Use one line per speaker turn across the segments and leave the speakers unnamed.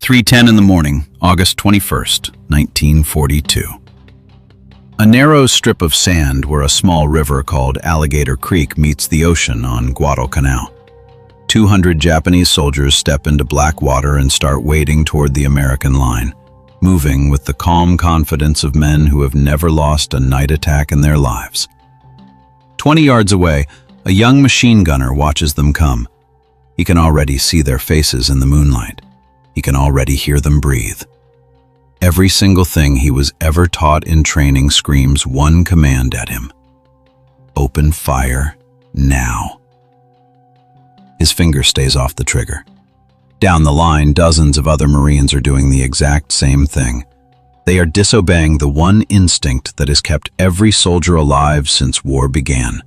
3:10 in the morning, August 21st, 1942. A narrow strip of sand where a small river called Alligator Creek meets the ocean on Guadalcanal. 200 Japanese soldiers step into black water and start wading toward the American line, moving with the calm confidence of men who have never lost a night attack in their lives. 20 yards away, a young machine gunner watches them come. He can already see their faces in the moonlight. He can already hear them breathe. Every single thing he was ever taught in training screams one command at him: open fire now. His finger stays off the trigger. Down the line, dozens of other Marines are doing the exact same thing. They are disobeying the one instinct that has kept every soldier alive since war began.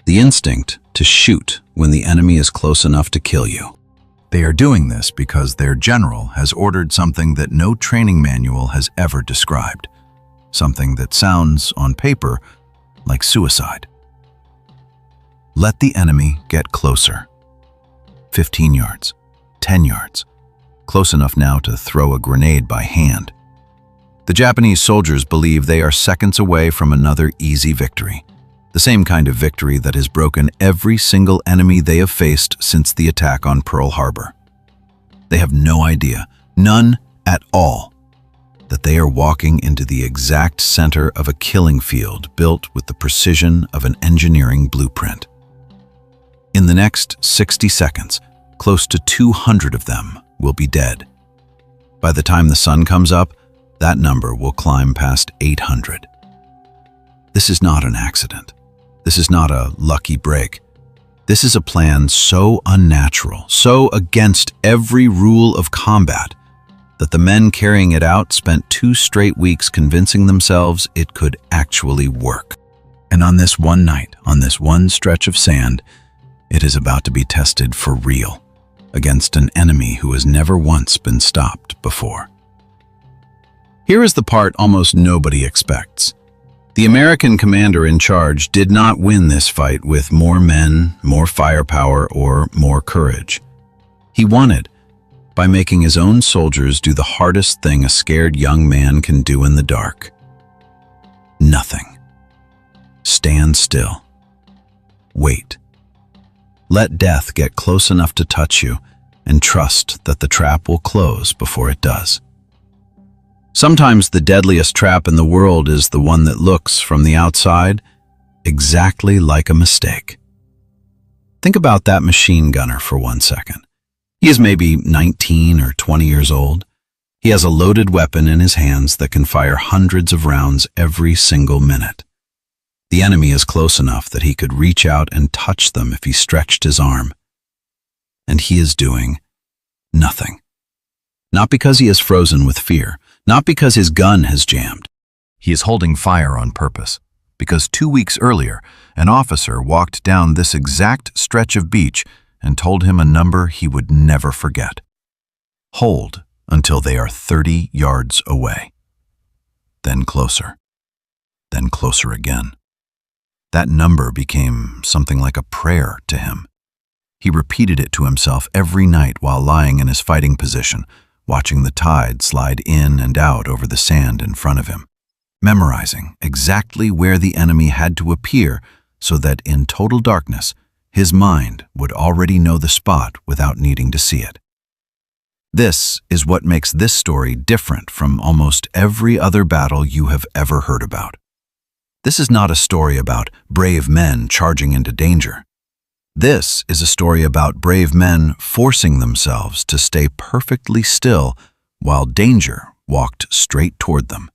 The instinct to shoot when the enemy is close enough to kill you. They are doing this because their general has ordered something that no training manual has ever described. Something that sounds, on paper, like suicide. Let the enemy get closer. 15 yards, 10 yards, close enough now to throw a grenade by hand. The Japanese soldiers believe they are seconds away from another easy victory. The same kind of victory that has broken every single enemy they have faced since the attack on Pearl Harbor. They have no idea, none at all, that they are walking into the exact center of a killing field built with the precision of an engineering blueprint. In the next 60 seconds, close to 200 of them will be dead. By the time the sun comes up, that number will climb past 800. This is not an accident. This is not a lucky break. This is a plan so unnatural, so against every rule of combat, that the men carrying it out spent 2 straight weeks convincing themselves it could actually work. And on this one night, on this one stretch of sand, it is about to be tested for real, against an enemy who has never once been stopped before. Here is the part almost nobody expects. The American commander in charge did not win this fight with more men, more firepower, or more courage. He won it by making his own soldiers do the hardest thing a scared young man can do in the dark. Nothing. Stand still. Wait. Let death get close enough to touch you, and trust that the trap will close before it does. Sometimes the deadliest trap in the world is the one that looks, from the outside, exactly like a mistake. Think about that machine gunner for 1 second. He is maybe 19 or 20 years old. He has a loaded weapon in his hands that can fire hundreds of rounds every single minute. The enemy is close enough that he could reach out and touch them if he stretched his arm. And he is doing nothing. Not because he is frozen with fear, not because his gun has jammed. He is holding fire on purpose, because 2 weeks earlier, an officer walked down this exact stretch of beach and told him a number he would never forget. Hold until they are 30 yards away. Then closer again. That number became something like a prayer to him. He repeated it to himself every night while lying in his fighting position, watching the tide slide in and out over the sand in front of him, memorizing exactly where the enemy had to appear so that in total darkness, his mind would already know the spot without needing to see it. This is what makes this story different from almost every other battle you have ever heard about. This is not a story about brave men charging into danger. This is a story about brave men forcing themselves to stay perfectly still while danger walked straight toward them.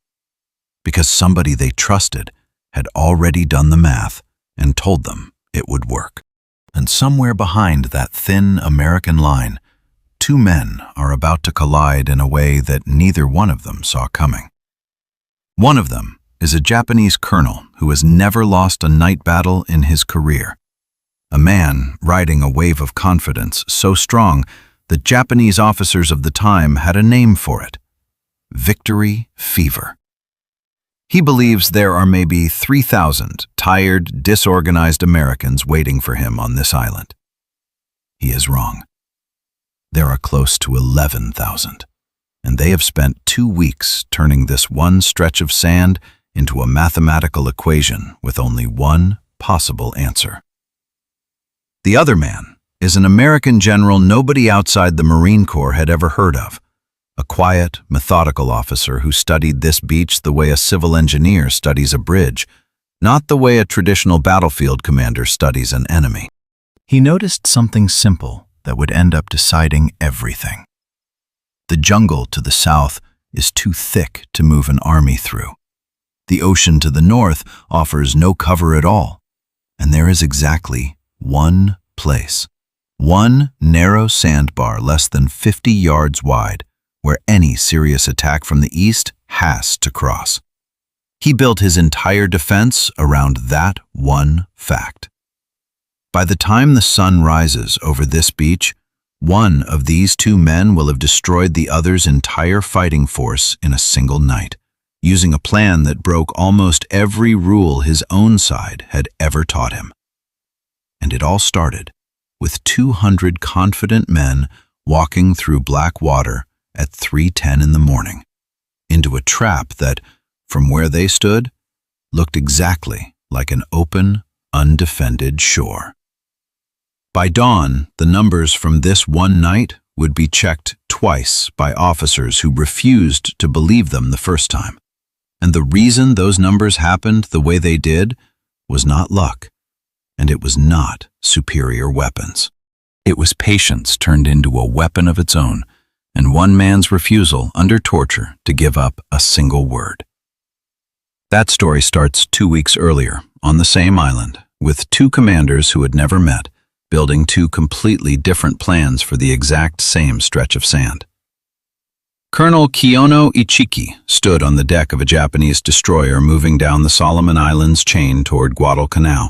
Because somebody they trusted had already done the math and told them it would work. And somewhere behind that thin American line, 2 men are about to collide in a way that neither one of them saw coming. One of them is a Japanese colonel who has never lost a night battle in his career. A man riding a wave of confidence so strong that Japanese officers of the time had a name for it: victory fever. He believes there are maybe 3,000 tired, disorganized Americans waiting for him on this island. He is wrong. There are close to 11,000. and they have spent 2 weeks turning this one stretch of sand into a mathematical equation with only one possible answer. The other man is an American general nobody outside the Marine Corps had ever heard of, a quiet, methodical officer who studied this beach the way a civil engineer studies a bridge, not the way a traditional battlefield commander studies an enemy. He noticed something simple that would end up deciding everything. The jungle to the south is too thick to move an army through. The ocean to the north offers no cover at all, and there is exactly one place, one narrow sandbar less than 50 yards wide, where any serious attack from the east has to cross. He built his entire defense around that one fact. By the time the sun rises over this beach, one of these 2 men will have destroyed the other's entire fighting force in a single night, using a plan that broke almost every rule his own side had ever taught him. And it all started with 200 confident men walking through black water at 3:10 in the morning, into a trap that, from where they stood, looked exactly like an open, undefended shore. By dawn, the numbers from this one night would be checked twice by officers who refused to believe them the first time. And the reason those numbers happened the way they did was not luck, and it was not superior weapons. It was patience turned into a weapon of its own, and one man's refusal under torture to give up a single word. That story starts 2 weeks earlier, on the same island, with 2 commanders who had never met, building 2 completely different plans for the exact same stretch of sand. Colonel Kiyono Ichiki stood on the deck of a Japanese destroyer moving down the Solomon Islands chain toward Guadalcanal,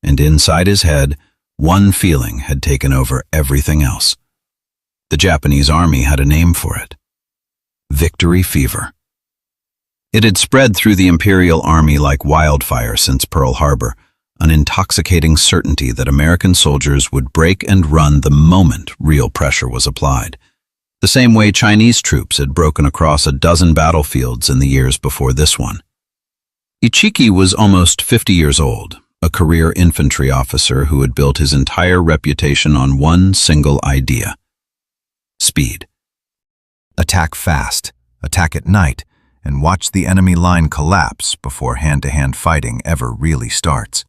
and inside his head, one feeling had taken over everything else. The Japanese army had a name for it: victory fever. It had spread through the Imperial Army like wildfire since Pearl Harbor, an intoxicating certainty that American soldiers would break and run the moment real pressure was applied, the same way Chinese troops had broken across a dozen battlefields in the years before this one. Ichiki was almost 50 years old, a career infantry officer who had built his entire reputation on one single idea: speed. Attack fast, attack at night, and watch the enemy line collapse before hand-to-hand fighting ever really starts.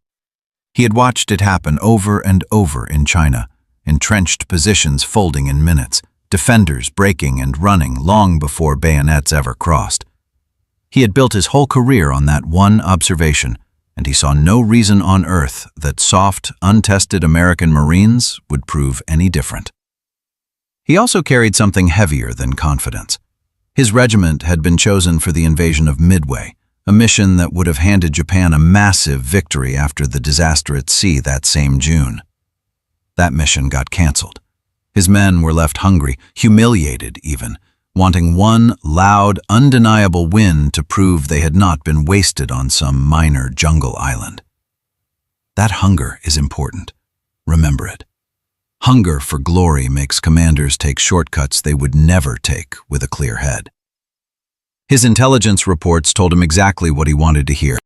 He had watched it happen over and over in China, entrenched positions folding in minutes, defenders breaking and running long before bayonets ever crossed. He had built his whole career on that one observation, and he saw no reason on earth that soft, untested American Marines would prove any different. He also carried something heavier than confidence. His regiment had been chosen for the invasion of Midway, a mission that would have handed Japan a massive victory after the disaster at sea that same June. That mission got canceled. His men were left hungry, humiliated even, wanting one loud, undeniable win to prove they had not been wasted on some minor jungle island. That hunger is important. Remember it. Hunger for glory makes commanders take shortcuts they would never take with a clear head. His intelligence reports told him exactly what he wanted to hear.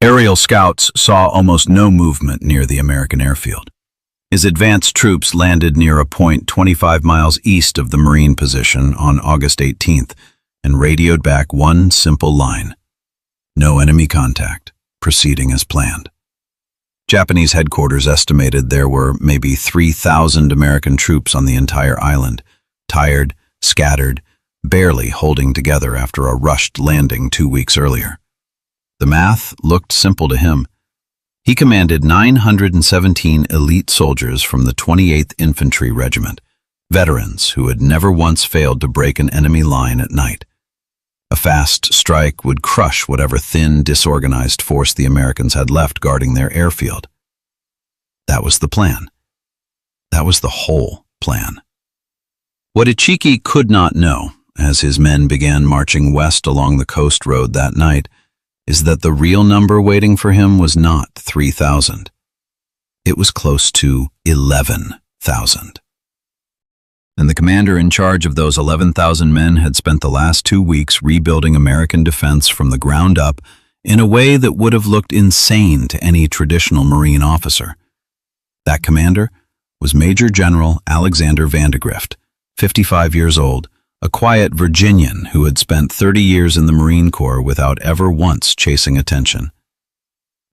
Aerial scouts saw almost no movement near the American airfield. His advanced troops landed near a point 25 miles east of the Marine position on August 18th and radioed back one simple line: no enemy contact, proceeding as planned. Japanese headquarters estimated there were maybe 3,000 American troops on the entire island, tired, scattered, barely holding together after a rushed landing 2 weeks earlier. The math looked simple to him. He commanded 917 elite soldiers from the 28th Infantry Regiment, veterans who had never once failed to break an enemy line at night. A fast strike would crush whatever thin, disorganized force the Americans had left guarding their airfield. That was the plan. That was the whole plan. What Ichiki could not know, as his men began marching west along the coast road that night, is that the real number waiting for him was not 3,000. It was close to 11,000. and the commander in charge of those 11,000 men had spent the last 2 weeks rebuilding American defense from the ground up in a way that would have looked insane to any traditional Marine officer. That commander was Major General Alexander Vandegrift, 55 years old, a quiet Virginian who had spent 30 years in the Marine Corps without ever once chasing attention.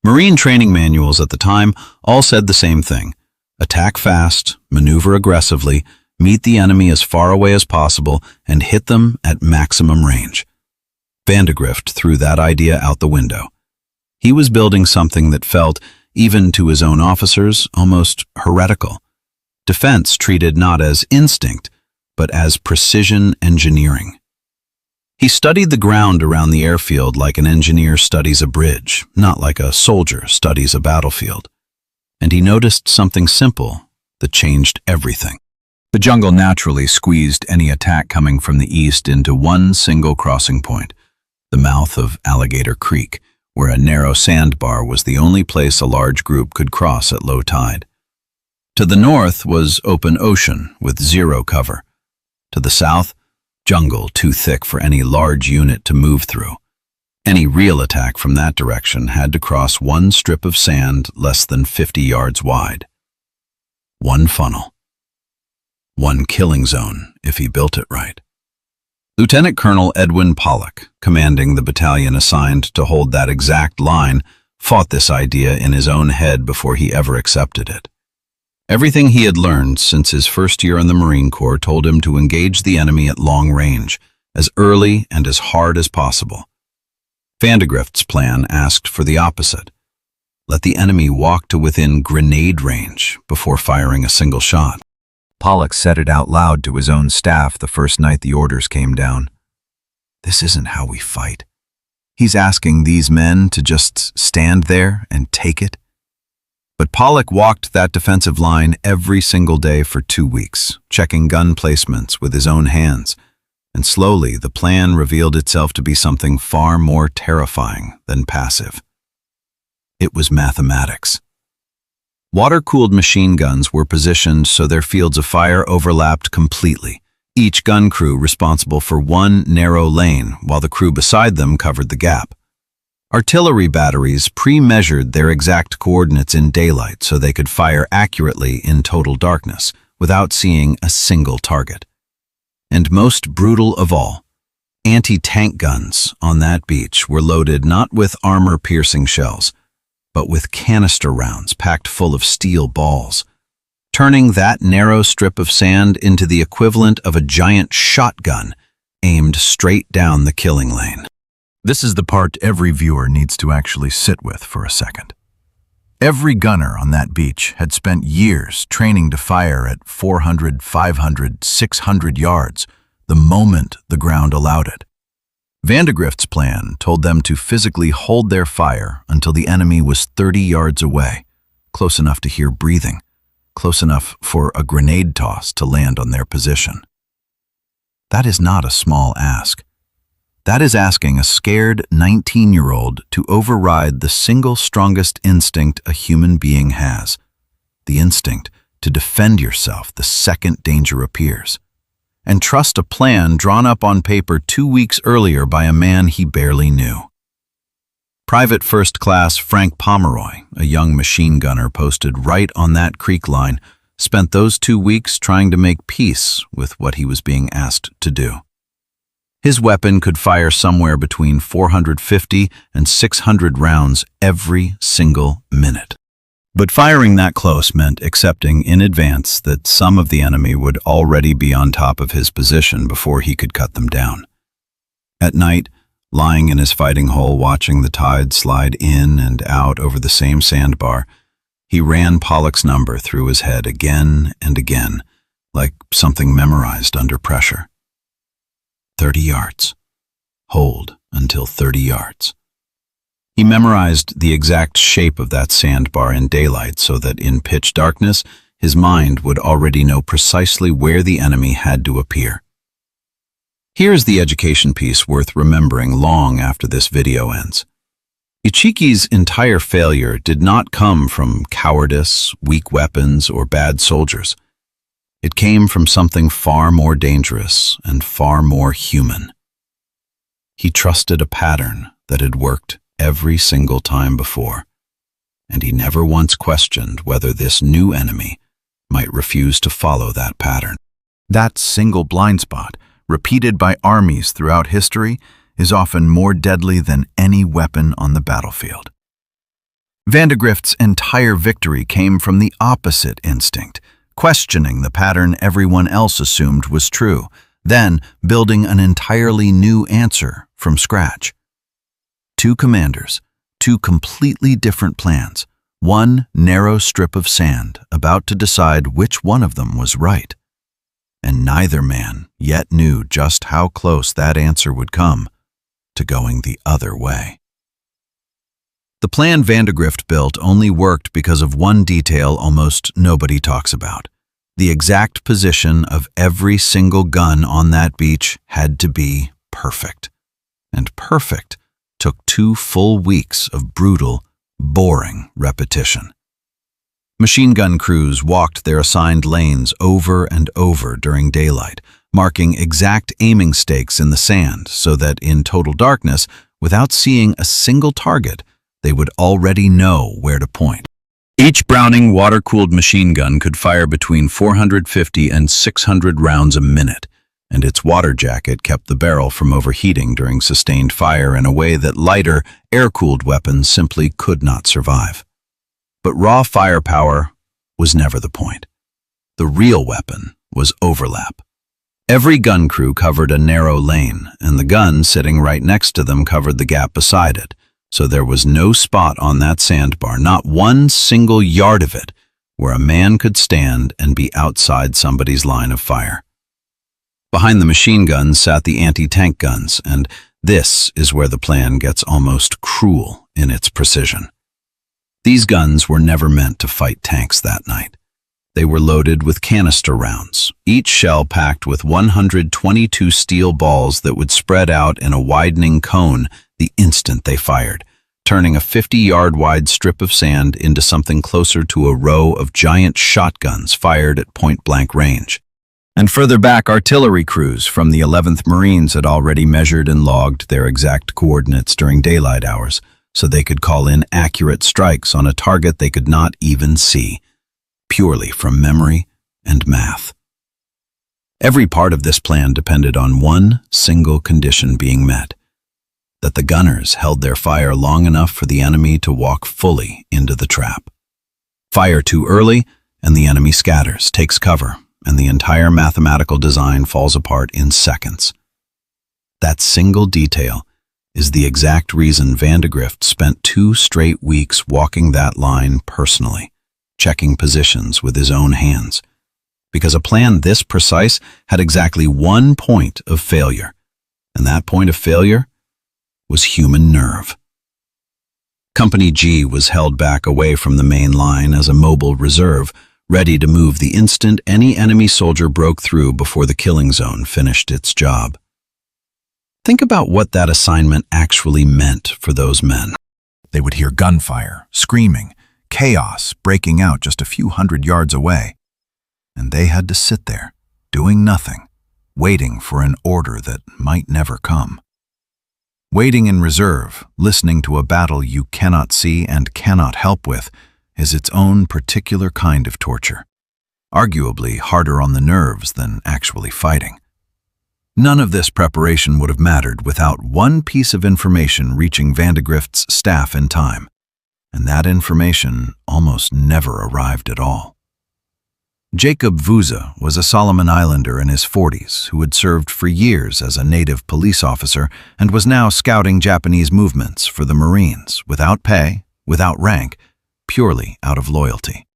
Marine training manuals at the time all said the same thing: attack fast, maneuver aggressively, meet the enemy as far away as possible, and hit them at maximum range. Vandegrift threw that idea out the window. He was building something that felt, even to his own officers, almost heretical. Defense treated not as instinct, but as precision engineering. He studied the ground around the airfield like an engineer studies a bridge, not like a soldier studies a battlefield. And he noticed something simple that changed everything. The jungle naturally squeezed any attack coming from the east into one single crossing point, the mouth of Alligator Creek, where a narrow sandbar was the only place a large group could cross at low tide. To the north was open ocean with zero cover. To the south, jungle too thick for any large unit to move through. Any real attack from that direction had to cross one strip of sand less than 50 yards wide. One funnel. One killing zone, if he built it right. Lieutenant Colonel Edwin Pollock, commanding the battalion assigned to hold that exact line, fought this idea in his own head before he ever accepted it. Everything he had learned since his first year in the Marine Corps told him to engage the enemy at long range, as early and as hard as possible. Vandegrift's plan asked for the opposite. Let the enemy walk to within grenade range before firing a single shot. Pollock said it out loud to his own staff the first night the orders came down. This isn't how we fight. He's asking these men to just stand there and take it. But Pollock walked that defensive line every single day for 2 weeks, checking gun placements with his own hands, and slowly the plan revealed itself to be something far more terrifying than passive. It was mathematics. Water-cooled machine guns were positioned so their fields of fire overlapped completely, each gun crew responsible for one narrow lane while the crew beside them covered the gap. Artillery batteries pre-measured their exact coordinates in daylight so they could fire accurately in total darkness without seeing a single target. And most brutal of all, anti-tank guns on that beach were loaded not with armor-piercing shells, but with canister rounds packed full of steel balls, turning that narrow strip of sand into the equivalent of a giant shotgun aimed straight down the killing lane. This is the part every viewer needs to actually sit with for a second. Every gunner on that beach had spent years training to fire at 400, 500, 600 yards the moment the ground allowed it. Vandegrift's plan told them to physically hold their fire until the enemy was 30 yards away, close enough to hear breathing, close enough for a grenade toss to land on their position. That is not a small ask. That is asking a scared 19-year-old to override the single strongest instinct a human being has, the instinct to defend yourself the second danger appears, and trust a plan drawn up on paper 2 weeks earlier by a man he barely knew. Private First Class Frank Pomeroy, a young machine gunner posted right on that creek line, spent those 2 weeks trying to make peace with what he was being asked to do. His weapon could fire somewhere between 450 and 600 rounds every single minute. But firing that close meant accepting in advance that some of the enemy would already be on top of his position before he could cut them down. At night, lying in his fighting hole watching the tide slide in and out over the same sandbar, he ran Pollock's number through his head again and again, like something memorized under pressure. 30 yards. Hold until 30 yards. He memorized the exact shape of that sandbar in daylight so that in pitch darkness, his mind would already know precisely where the enemy had to appear. Here's the education piece worth remembering long after this video ends. Ichiki's entire failure did not come from cowardice, weak weapons, or bad soldiers. It came from something far more dangerous and far more human. He trusted a pattern that had worked every single time before, and he never once questioned whether this new enemy might refuse to follow that pattern. That single blind spot, repeated by armies throughout history, is often more deadly than any weapon on the battlefield. Vandegrift's entire victory came from the opposite instinct, questioning the pattern everyone else assumed was true, then building an entirely new answer from scratch. Two commanders, two completely different plans, one narrow strip of sand about to decide which one of them was right. And neither man yet knew just how close that answer would come to going the other way. The plan Vandegrift built only worked because of one detail almost nobody talks about. The exact position of every single gun on that beach had to be perfect. And perfect took 2 full weeks of brutal, boring repetition. Machine gun crews walked their assigned lanes over and over during daylight, marking exact aiming stakes in the sand so that in total darkness, without seeing a single target, they would already know where to point. Each Browning water-cooled machine gun could fire between 450 and 600 rounds a minute, and its water jacket kept the barrel from overheating during sustained fire in a way that lighter, air-cooled weapons simply could not survive. But raw firepower was never the point. The real weapon was overlap. Every gun crew covered a narrow lane, and the gun sitting right next to them covered the gap beside it, so there was no spot on that sandbar, not one single yard of it, where a man could stand and be outside somebody's line of fire. Behind the machine guns sat the anti-tank guns, and this is where the plan gets almost cruel in its precision. These guns were never meant to fight tanks that night. They were loaded with canister rounds, each shell packed with 122 steel balls that would spread out in a widening cone the instant they fired, turning a 50-yard-wide strip of sand into something closer to a row of giant shotguns fired at point-blank range. And further back, artillery crews from the 11th Marines had already measured and logged their exact coordinates during daylight hours, so they could call in accurate strikes on a target they could not even see, purely from memory and math. Every part of this plan depended on one single condition being met: that the gunners held their fire long enough for the enemy to walk fully into the trap. Fire too early, and the enemy scatters, takes cover, and the entire mathematical design falls apart in seconds. That single detail is the exact reason Vandegrift spent 2 straight weeks walking that line personally, checking positions with his own hands, because a plan this precise had exactly one point of failure, and that point of failure was human nerve. Company G was held back away from the main line as a mobile reserve, ready to move the instant any enemy soldier broke through before the killing zone finished its job. Think about what that assignment actually meant for those men. They would hear gunfire, screaming, chaos breaking out just a few hundred yards away, and they had to sit there, doing nothing, waiting for an order that might never come. Waiting in reserve, listening to a battle you cannot see and cannot help with, is its own particular kind of torture, arguably harder on the nerves than actually fighting. None of this preparation would have mattered without one piece of information reaching Vandegrift's staff in time, and that information almost never arrived at all. Jacob Vuza was a Solomon Islander in his 40s who had served for years as a native police officer and was now scouting Japanese movements for the Marines, without pay, without rank, purely out of loyalty.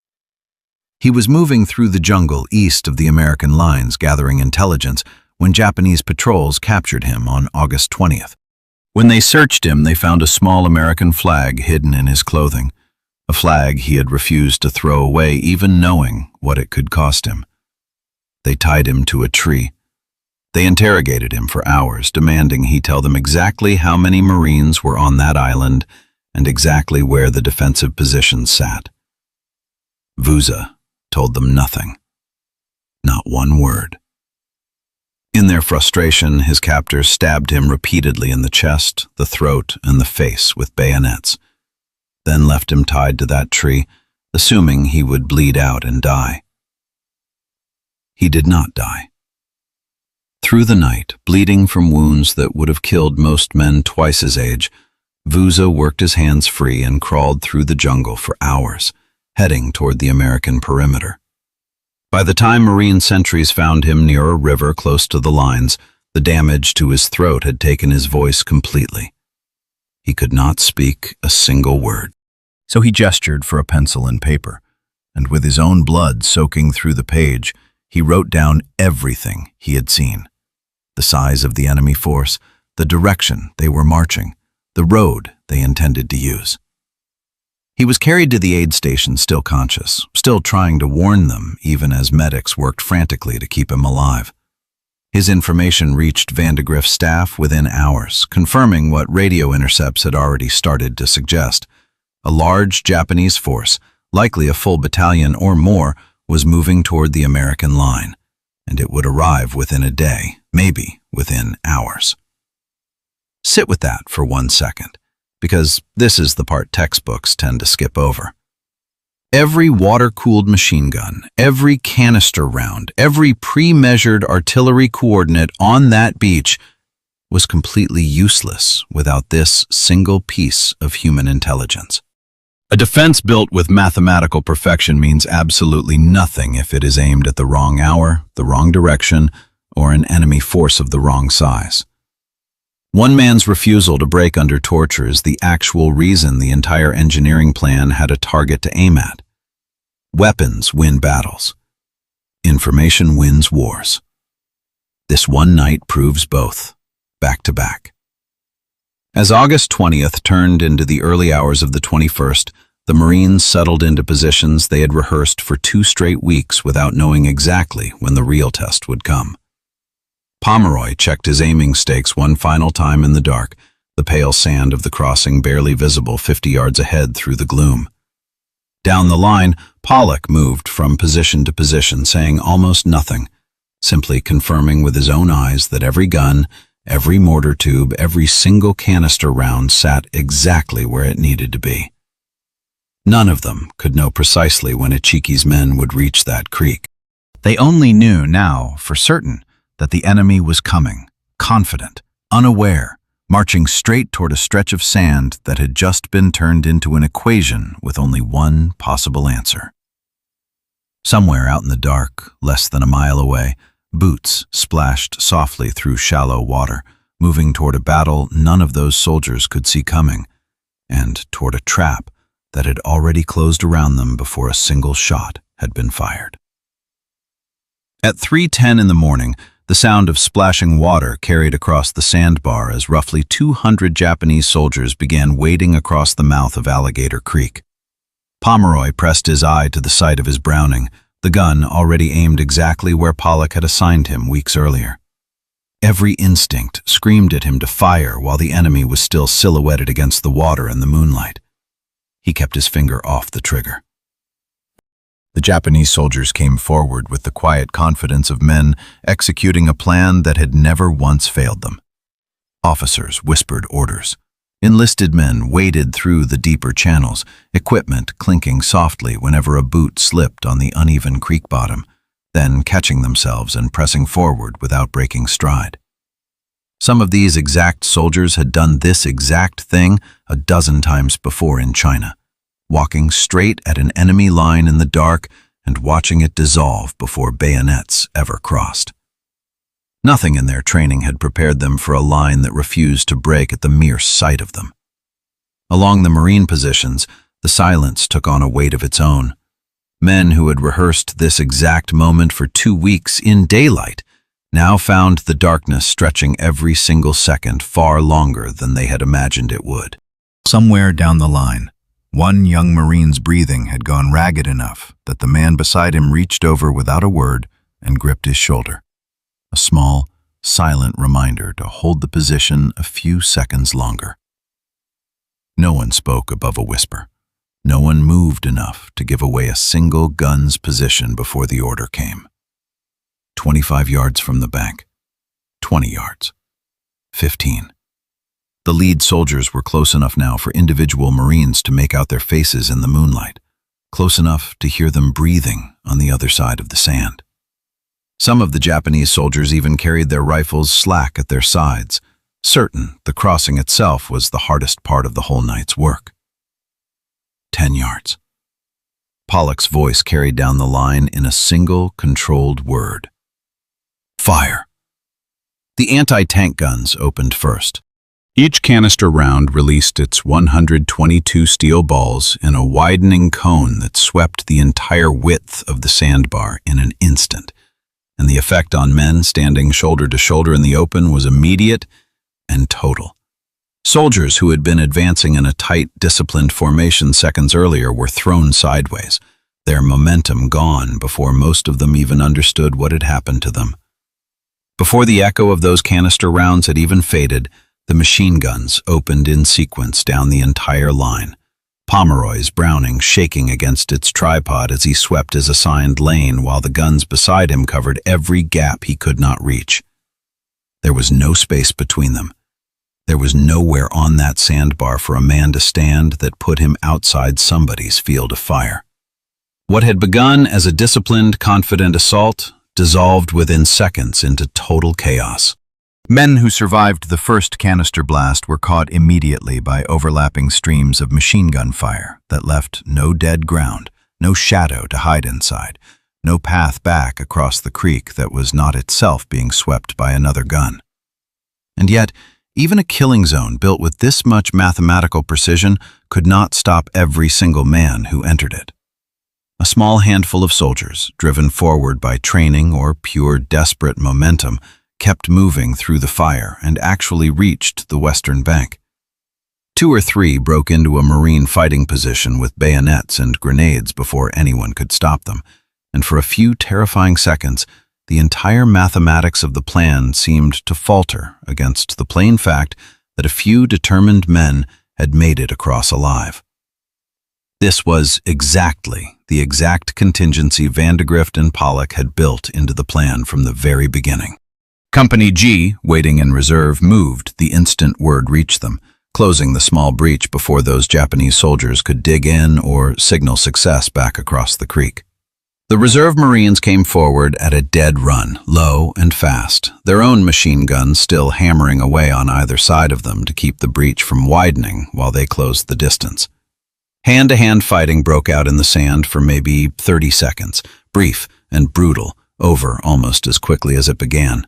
He was moving through the jungle east of the American lines gathering intelligence when Japanese patrols captured him on August 20th. When they searched him, they found a small American flag hidden in his clothing, a flag he had refused to throw away even knowing what it could cost him. They tied him to a tree. They interrogated him for hours, demanding he tell them exactly how many Marines were on that island and exactly where the defensive positions sat. Vuza told them nothing. Not one word. In their frustration, his captors stabbed him repeatedly in the chest, the throat, and the face with bayonets, then left him tied to that tree, assuming he would bleed out and die. He did not die. Through the night, bleeding from wounds that would have killed most men twice his age, Vuza worked his hands free and crawled through the jungle for hours, heading toward the American perimeter. By the time Marine sentries found him near a river close to the lines, the damage to his throat had taken his voice completely. He could not speak a single word. So he gestured for a pencil and paper, and with his own blood soaking through the page, he wrote down everything he had seen. The size of the enemy force, the direction they were marching, the road they intended to use. He was carried to the aid station still conscious, still trying to warn them even as medics worked frantically to keep him alive. His information reached Vandegrift's staff within hours, confirming what radio intercepts had already started to suggest. A large Japanese force, likely a full battalion or more, was moving toward the American line, and it would arrive within a day, maybe within hours. Sit with that for 1 second, because this is the part textbooks tend to skip over. Every water-cooled machine gun, every canister round, every pre-measured artillery coordinate on that beach was completely useless without this single piece of human intelligence. A defense built with mathematical perfection means absolutely nothing if it is aimed at the wrong hour, the wrong direction, or an enemy force of the wrong size. One man's refusal to break under torture is the actual reason the entire engineering plan had a target to aim at. Weapons win battles. Information wins wars. This one night proves both, back to back. As August 20th turned into the early hours of the 21st, the Marines settled into positions they had rehearsed for 2 straight weeks without knowing exactly when the real test would come. Pomeroy checked his aiming stakes one final time in the dark, the pale sand of the crossing barely visible 50 yards ahead through the gloom. Down the line, Pollock moved from position to position, saying almost nothing, simply confirming with his own eyes that every gun, every mortar tube, every single canister round sat exactly where it needed to be. None of them could know precisely when Ichiki's men would reach that creek. They only knew now, for certain, that the enemy was coming, confident, unaware, marching straight toward a stretch of sand that had just been turned into an equation with only one possible answer. Somewhere out in the dark, less than a mile away, boots splashed softly through shallow water, moving toward a battle none of those soldiers could see coming, and toward a trap that had already closed around them before a single shot had been fired. At 3:10 in the morning, the sound of splashing water carried across the sandbar as roughly 200 Japanese soldiers began wading across the mouth of Alligator Creek. Pomeroy pressed his eye to the sight of his Browning, the gun already aimed exactly where Pollock had assigned him weeks earlier. Every instinct screamed at him to fire while the enemy was still silhouetted against the water in the moonlight. He kept his finger off the trigger. The Japanese soldiers came forward with the quiet confidence of men executing a plan that had never once failed them. Officers whispered orders. Enlisted men waded through the deeper channels, equipment clinking softly whenever a boot slipped on the uneven creek bottom, then catching themselves and pressing forward without breaking stride. Some of these exact soldiers had done this exact thing a dozen times before in China, walking straight at an enemy line in the dark and watching it dissolve before bayonets ever crossed. Nothing in their training had prepared them for a line that refused to break at the mere sight of them. Along the Marine positions, the silence took on a weight of its own. Men who had rehearsed this exact moment for 2 weeks in daylight now found the darkness stretching every single second far longer than they had imagined it would. Somewhere down the line, one young Marine's breathing had gone ragged enough that the man beside him reached over without a word and gripped his shoulder. A small, silent reminder to hold the position a few seconds longer. No one spoke above a whisper. No one moved enough to give away a single gun's position before the order came. 25 yards from the bank. 20 yards. 15. The lead soldiers were close enough now for individual Marines to make out their faces in the moonlight, close enough to hear them breathing on the other side of the sand. Some of the Japanese soldiers even carried their rifles slack at their sides, certain the crossing itself was the hardest part of the whole night's work. 10 yards. Pollock's voice carried down the line in a single, controlled word. Fire. The anti-tank guns opened first. Each canister round released its 122 steel balls in a widening cone that swept the entire width of the sandbar in an instant, and the effect on men standing shoulder to shoulder in the open was immediate and total. Soldiers who had been advancing in a tight, disciplined formation seconds earlier were thrown sideways, their momentum gone before most of them even understood what had happened to them. Before the echo of those canister rounds had even faded, the machine guns opened in sequence down the entire line, Pomeroy's Browning shaking against its tripod as he swept his assigned lane while the guns beside him covered every gap he could not reach. There was no space between them. There was nowhere on that sandbar for a man to stand that put him outside somebody's field of fire. What had begun as a disciplined, confident assault dissolved within seconds into total chaos. Men who survived the first canister blast were caught immediately by overlapping streams of machine gun fire that left no dead ground, no shadow to hide inside, no path back across the creek that was not itself being swept by another gun. And yet, even a killing zone built with this much mathematical precision could not stop every single man who entered it. A small handful of soldiers, driven forward by training or pure desperate momentum, kept moving through the fire and actually reached the western bank. 2 or 3 broke into a Marine fighting position with bayonets and grenades before anyone could stop them, and for a few terrifying seconds, the entire mathematics of the plan seemed to falter against the plain fact that a few determined men had made it across alive. This was exactly the exact contingency Vandegrift and Pollock had built into the plan from the very beginning. Company G, waiting in reserve, moved the instant word reached them, closing the small breach before those Japanese soldiers could dig in or signal success back across the creek. The reserve Marines came forward at a dead run, low and fast, their own machine guns still hammering away on either side of them to keep the breach from widening while they closed the distance. Hand-to-hand fighting broke out in the sand for maybe 30 seconds, brief and brutal, over almost as quickly as it began.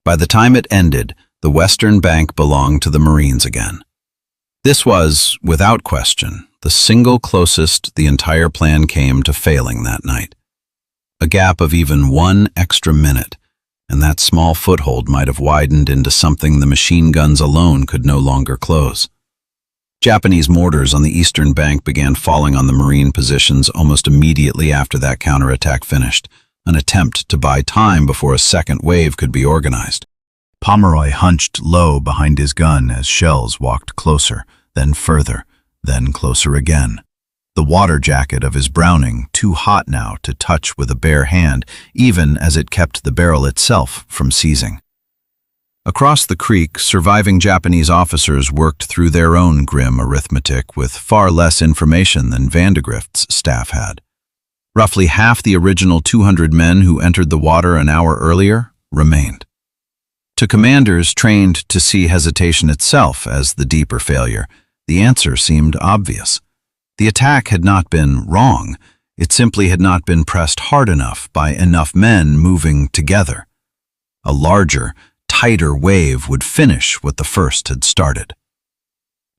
By the time it ended, the western bank belonged to the Marines again. This was, without question, the single closest the entire plan came to failing that night. A gap of even 1 extra minute, and that small foothold might have widened into something the machine guns alone could no longer close. Japanese mortars on the eastern bank began falling on the Marine positions almost immediately after that counterattack finished, an attempt to buy time before a second wave could be organized. Pomeroy hunched low behind his gun as shells walked closer, then further, then closer again. The water jacket of his Browning too hot now to touch with a bare hand, even as it kept the barrel itself from seizing. Across the creek, surviving Japanese officers worked through their own grim arithmetic with far less information than Vandegrift's staff had. Roughly half the original 200 men who entered the water an hour earlier remained. To commanders trained to see hesitation itself as the deeper failure, the answer seemed obvious. The attack had not been wrong, it simply had not been pressed hard enough by enough men moving together. A larger, tighter wave would finish what the first had started.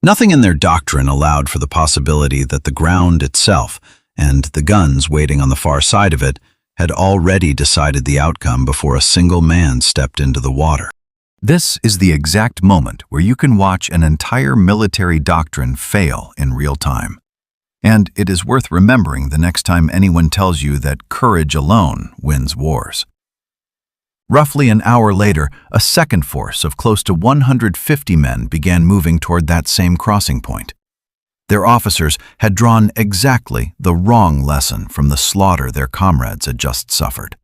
Nothing in their doctrine allowed for the possibility that the ground itself, and the guns waiting on the far side of it, had already decided the outcome before a single man stepped into the water. This is the exact moment where you can watch an entire military doctrine fail in real time. And it is worth remembering the next time anyone tells you that courage alone wins wars. Roughly an hour later, a second force of close to 150 men began moving toward that same crossing point. Their officers had drawn exactly the wrong lesson from the slaughter their comrades had just suffered.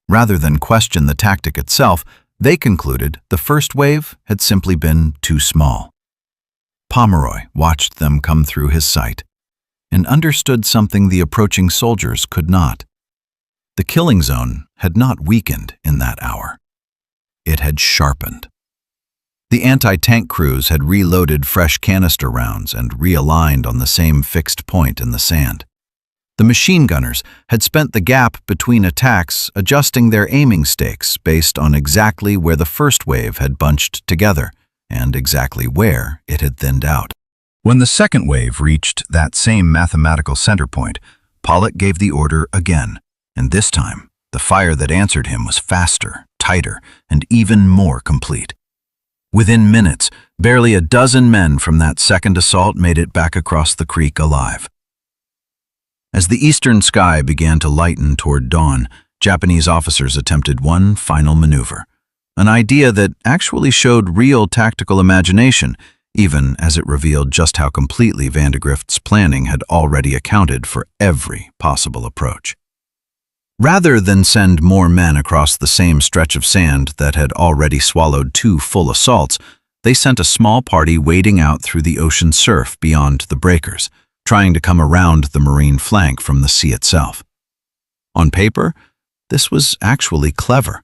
Rather than question the tactic itself, they concluded the first wave had simply been too small. Pomeroy watched them come through his sight and understood something the approaching soldiers could not. The killing zone had not weakened in that hour. It had sharpened. The anti-tank crews had reloaded fresh canister rounds and realigned on the same fixed point in the sand. The machine gunners had spent the gap between attacks adjusting their aiming stakes based on exactly where the first wave had bunched together and exactly where it had thinned out. When the second wave reached that same mathematical center point, Pollock gave the order again, and this time, the fire that answered him was faster, tighter, and even more complete. Within minutes, barely a dozen men from that second assault made it back across the creek alive. As the eastern sky began to lighten toward dawn, Japanese officers attempted one final maneuver, an idea that actually showed real tactical imagination, even as it revealed just how completely Vandegrift's planning had already accounted for every possible approach. Rather than send more men across the same stretch of sand that had already swallowed 2 full assaults, they sent a small party wading out through the ocean surf beyond the breakers, trying to come around the marine flank from the sea itself. On paper, this was actually clever.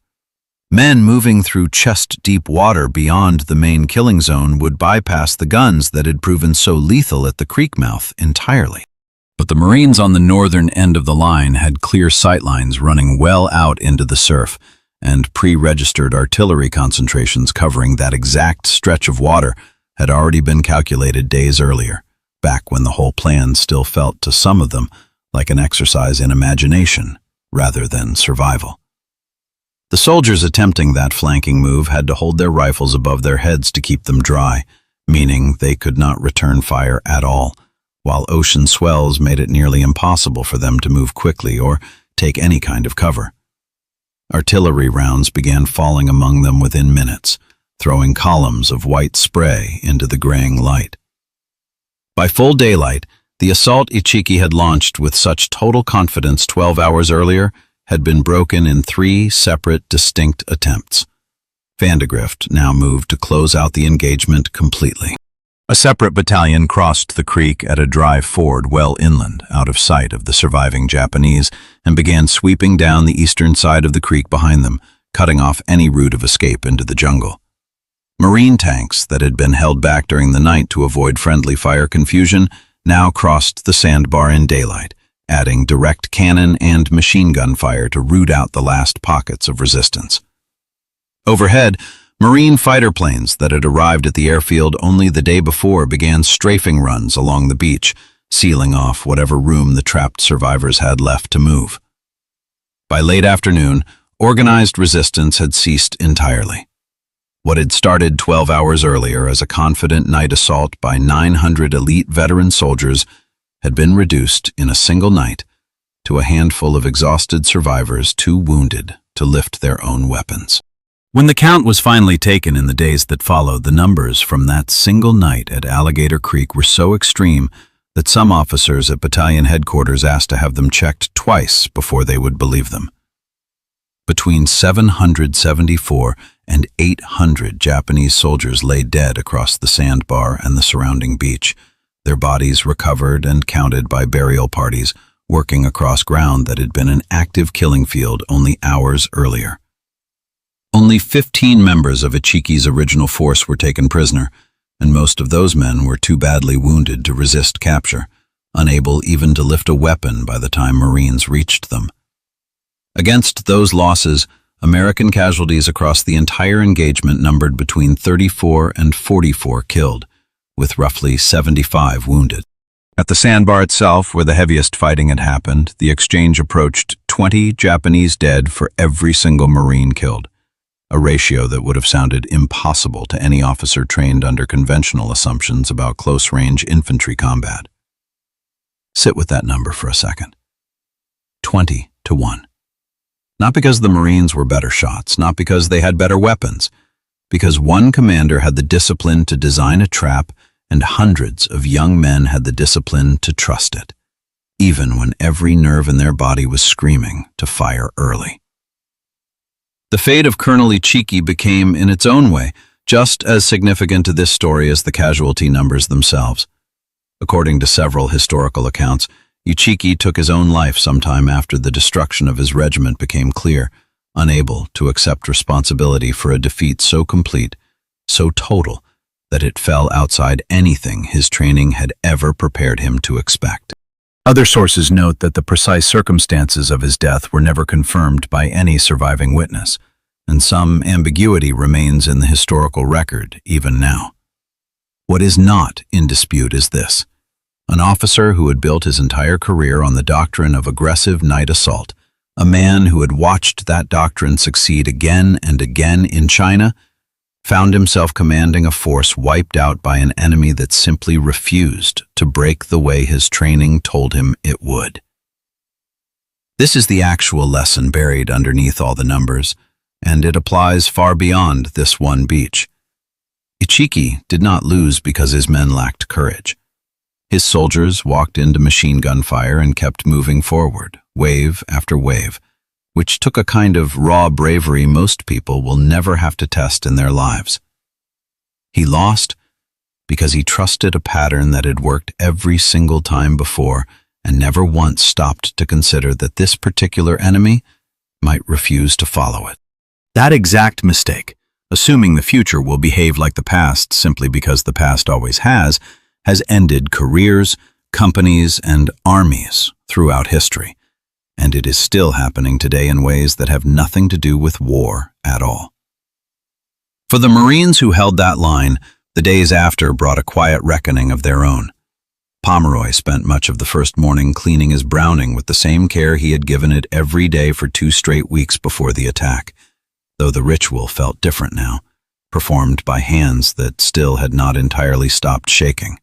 Men moving through chest-deep water beyond the main killing zone would bypass the guns that had proven so lethal at the creek mouth entirely. But the Marines on the northern end of the line had clear sightlines running well out into the surf, and pre-registered artillery concentrations covering that exact stretch of water had already been calculated days earlier, back when the whole plan still felt to some of them like an exercise in imagination rather than survival. The soldiers attempting that flanking move had to hold their rifles above their heads to keep them dry, meaning they could not return fire at all, while ocean swells made it nearly impossible for them to move quickly or take any kind of cover. Artillery rounds began falling among them within minutes, throwing columns of white spray into the graying light. By full daylight, the assault Ichiki had launched with such total confidence 12 hours earlier had been broken in 3 separate, distinct attempts. Vandegrift now moved to close out the engagement completely. A separate battalion crossed the creek at a dry ford well inland, out of sight of the surviving Japanese, and began sweeping down the eastern side of the creek behind them, cutting off any route of escape into the jungle. Marine tanks that had been held back during the night to avoid friendly fire confusion now crossed the sandbar in daylight, adding direct cannon and machine gun fire to root out the last pockets of resistance. Overhead, Marine fighter planes that had arrived at the airfield only the day before began strafing runs along the beach, sealing off whatever room the trapped survivors had left to move. By late afternoon, organized resistance had ceased entirely. What had started 12 hours earlier as a confident night assault by 900 elite veteran soldiers had been reduced in a single night to a handful of exhausted survivors too wounded to lift their own weapons. When the count was finally taken in the days that followed, the numbers from that single night at Alligator Creek were so extreme that some officers at battalion headquarters asked to have them checked twice before they would believe them. Between 774 and 800 Japanese soldiers lay dead across the sandbar and the surrounding beach, their bodies recovered and counted by burial parties working across ground that had been an active killing field only hours earlier. Only 15 members of Ichiki's original force were taken prisoner, and most of those men were too badly wounded to resist capture, unable even to lift a weapon by the time Marines reached them. Against those losses, American casualties across the entire engagement numbered between 34 and 44 killed, with roughly 75 wounded. At the sandbar itself, where the heaviest fighting had happened, the exchange approached 20 Japanese dead for every single Marine killed, a ratio that would have sounded impossible to any officer trained under conventional assumptions about close-range infantry combat. Sit with that number for a second. 20 to 1. Not because the Marines were better shots, not because they had better weapons, because one commander had the discipline to design a trap and hundreds of young men had the discipline to trust it, even when every nerve in their body was screaming to fire early. The fate of Colonel Ichiki became, in its own way, just as significant to this story as the casualty numbers themselves. According to several historical accounts, Ichiki took his own life sometime after the destruction of his regiment became clear, unable to accept responsibility for a defeat so complete, so total, that it fell outside anything his training had ever prepared him to expect. Other sources note that the precise circumstances of his death were never confirmed by any surviving witness, and some ambiguity remains in the historical record even now. What is not in dispute is this: an officer who had built his entire career on the doctrine of aggressive night assault, a man who had watched that doctrine succeed again and again in China, found himself commanding a force wiped out by an enemy that simply refused to break the way his training told him it would. This is the actual lesson buried underneath all the numbers, and it applies far beyond this one beach. Ichiki did not lose because his men lacked courage. His soldiers walked into machine gun fire and kept moving forward, wave after wave, which took a kind of raw bravery most people will never have to test in their lives. He lost because he trusted a pattern that had worked every single time before and never once stopped to consider that this particular enemy might refuse to follow it. That exact mistake, assuming the future will behave like the past simply because the past always has ended careers, companies, and armies throughout history. And it is still happening today in ways that have nothing to do with war at all. For the Marines who held that line, the days after brought a quiet reckoning of their own. Pomeroy spent much of the first morning cleaning his Browning with the same care he had given it every day for 2 straight weeks before the attack, though the ritual felt different now, performed by hands that still had not entirely stopped shaking.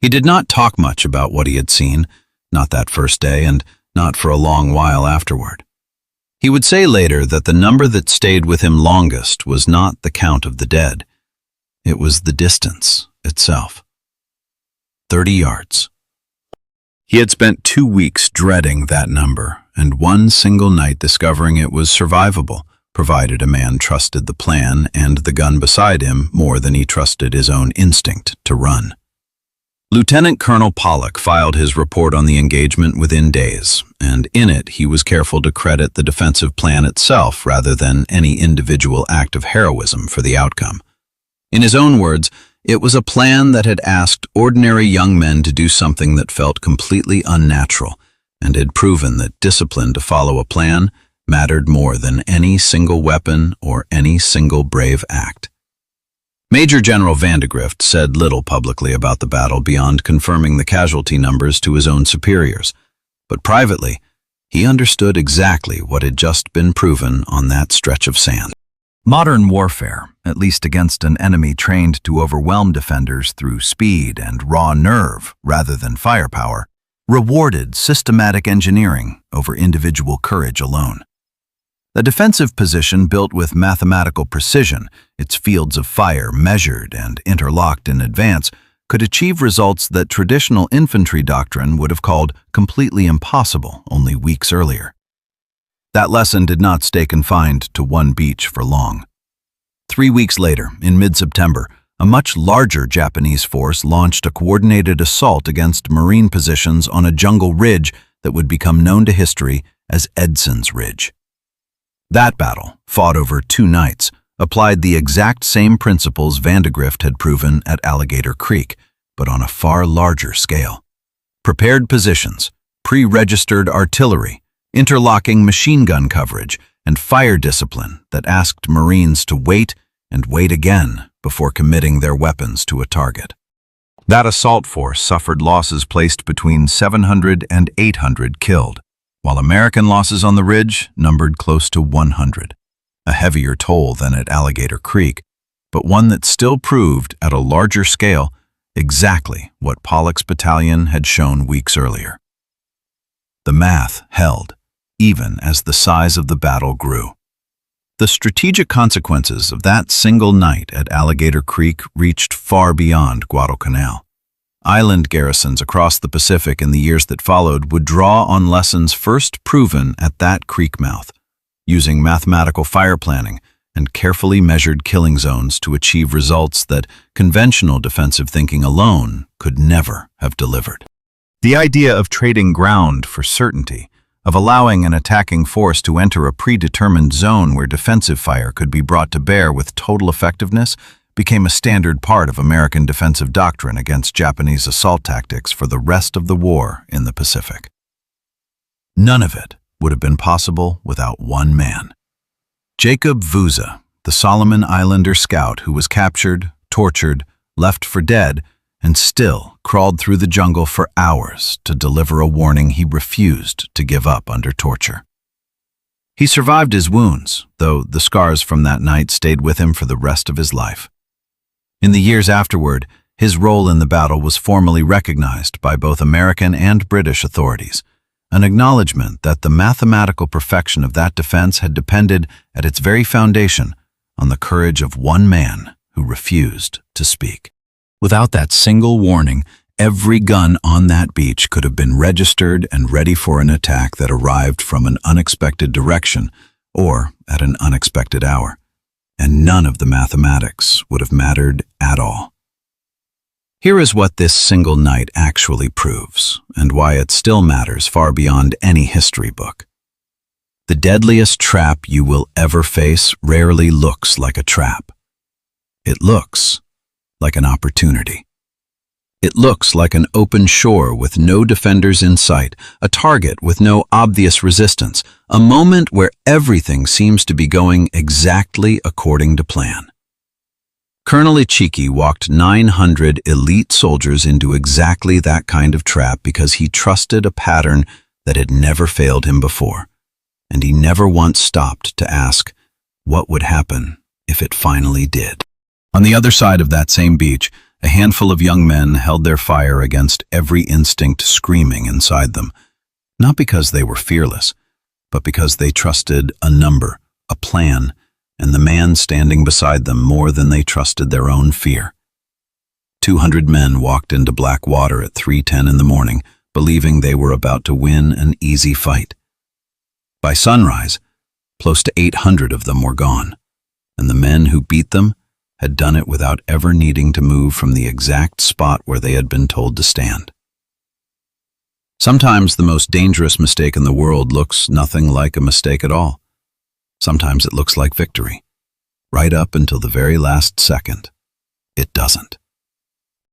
He did not talk much about what he had seen, not that first day, and not for a long while afterward. He would say later that the number that stayed with him longest was not the count of the dead. It was the distance itself. 30 yards. He had spent 2 weeks dreading that number, and one single night discovering it was survivable, provided a man trusted the plan and the gun beside him more than he trusted his own instinct to run. Lieutenant Colonel Pollock filed his report on the engagement within days, and in it he was careful to credit the defensive plan itself rather than any individual act of heroism for the outcome. In his own words, it was a plan that had asked ordinary young men to do something that felt completely unnatural, and had proven that discipline to follow a plan mattered more than any single weapon or any single brave act. Major General Vandegrift said little publicly about the battle beyond confirming the casualty numbers to his own superiors, but privately, he understood exactly what had just been proven on that stretch of sand. Modern warfare, at least against an enemy trained to overwhelm defenders through speed and raw nerve rather than firepower, rewarded systematic engineering over individual courage alone. A defensive position built with mathematical precision, its fields of fire measured and interlocked in advance, could achieve results that traditional infantry doctrine would have called completely impossible only weeks earlier. That lesson did not stay confined to one beach for long. 3 weeks later, in mid-September, a much larger Japanese force launched a coordinated assault against Marine positions on a jungle ridge that would become known to history as Edson's Ridge. That battle, fought over 2 nights, applied the exact same principles Vandegrift had proven at Alligator Creek, but on a far larger scale. Prepared positions, pre-registered artillery, interlocking machine gun coverage, and fire discipline that asked Marines to wait and wait again before committing their weapons to a target. That assault force suffered losses placed between 700 and 800 killed, while American losses on the ridge numbered close to 100, a heavier toll than at Alligator Creek, but one that still proved, at a larger scale, exactly what Pollock's battalion had shown weeks earlier. The math held, even as the size of the battle grew. The strategic consequences of that single night at Alligator Creek reached far beyond Guadalcanal. Island garrisons across the Pacific in the years that followed would draw on lessons first proven at that creek mouth, using mathematical fire planning and carefully measured killing zones to achieve results that conventional defensive thinking alone could never have delivered. The idea of trading ground for certainty, of allowing an attacking force to enter a predetermined zone where defensive fire could be brought to bear with total effectiveness, became a standard part of American defensive doctrine against Japanese assault tactics for the rest of the war in the Pacific. None of it would have been possible without one man. Jacob Vuza, the Solomon Islander scout who was captured, tortured, left for dead, and still crawled through the jungle for hours to deliver a warning he refused to give up under torture. He survived his wounds, though the scars from that night stayed with him for the rest of his life. In the years afterward, his role in the battle was formally recognized by both American and British authorities, an acknowledgement that the mathematical perfection of that defense had depended at its very foundation on the courage of one man who refused to speak. Without that single warning, every gun on that beach could have been registered and ready for an attack that arrived from an unexpected direction or at an unexpected hour, and none of the mathematics would have mattered at all. Here is what this single night actually proves, and why it still matters far beyond any history book. The deadliest trap you will ever face rarely looks like a trap. It looks like an opportunity. It looks like an open shore with no defenders in sight, a target with no obvious resistance, a moment where everything seems to be going exactly according to plan. Colonel Ichiki walked 900 elite soldiers into exactly that kind of trap because he trusted a pattern that had never failed him before, and he never once stopped to ask what would happen if it finally did. On the other side of that same beach, a handful of young men held their fire against every instinct screaming inside them, not because they were fearless, but because they trusted a number, a plan, and the man standing beside them more than they trusted their own fear. 200 men walked into black water at 3:10 in the morning, believing they were about to win an easy fight. By sunrise, close to 800 of them were gone, and the men who beat them had done it without ever needing to move from the exact spot where they had been told to stand. Sometimes the most dangerous mistake in the world looks nothing like a mistake at all. Sometimes it looks like victory. Right up until the very last second, it doesn't.